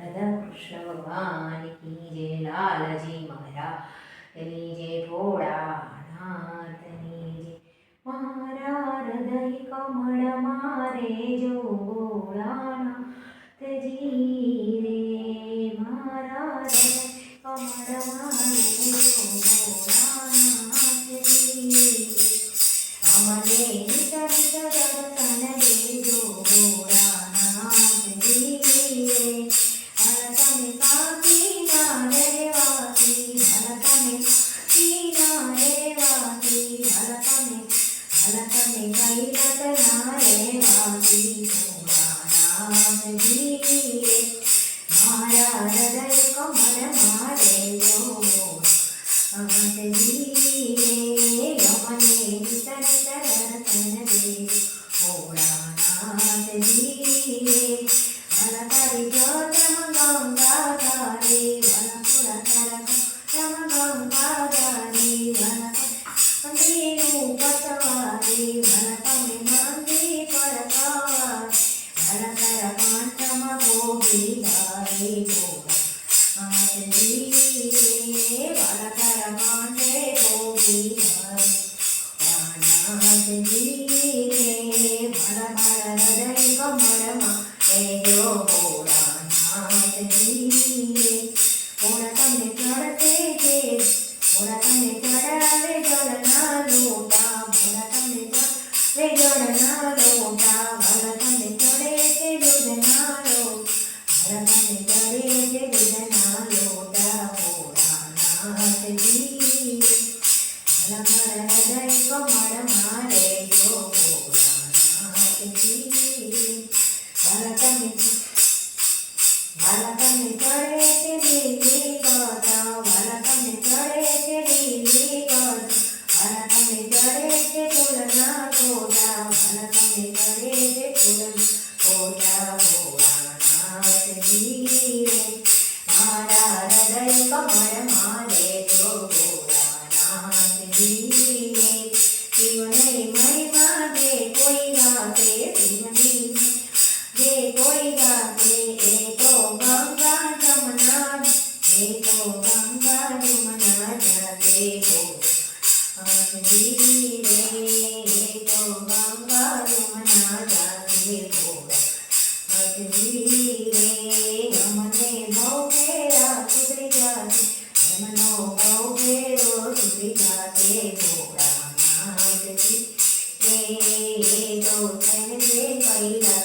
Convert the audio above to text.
राधा कृष्ण भगवान की जय लालजी महाराजनी जय भोળાનાથની જય મારા હૃદય કમળ મારે જો ભોળાનાથજી રે મારા હૃદય કમળ મારે જો ભોળાનાથજી રે અમને નિત નિત દર્શન દેજો ભોળાનાથજી રે ભલતને કાશીના રહેવાસી ભલતને કાશીના રહેવાસી ભલતને કૈલાસના રહેવાસી ભોળાનાથજી રે મારા હૃદય કમળ મારે જો ભોળાનાથજી રે અમને નિત નિત દર્શન દેજો ભોળાનાથજી રે ભલતારી જ્યોતમ ગંગાધારી ભલપુરા તરકમ ગંગાધારી મંદિરનું પટવારી ભલતને મંદિર પર કવારી ભલતર કંઠમાં ગોપીધારી ભોળાનાથજી રે ભલતર કંઠે ગોપીધારી ભોળાનાથજી રે ભલતર હૃદય કમળમાં રહેજો ભોળાનાથજી રે ભોળા તમને ચડતે છે ભોળા તમને ચડાવે જળના લોટા ભોળા તમને ચડાવે જળના લોટા ભલા તમને ચડે છે દૂધના લોટા ભલા તમને ચડે છે દૂધના લોટા ભોળાનાથજી ભલા મારા હૃદય કમળ મારે જો ભોળાનાથજી ભલા તમને ચડે છે લીલી કથા ભલા તમને ચડે છે લીલી કથા ભલા તમને ચડે છે ફૂલના કોટા ભલા તમને ચડે છે ફૂલના કોટા ભોળાનાથજી રે મારા હૃદય કમળ મારે જો ભોળાનાથજી રે શિવની મહિમા જે કોઈ ગાતે શિવની જે કોઈ ગાતે એ તો ગંગા જમના એ તો ગંગા જમના જાતે ભોળાનાથજી રે એ તો ગંગા જમના જાતે ભોળાનાથજી રે અમને ભવ ફેરા સુધરી જાતે એમનો ભવ ફેરો સુધરી જાતે ભોળાનાથજી રે એ તો છે જે કૈલાસ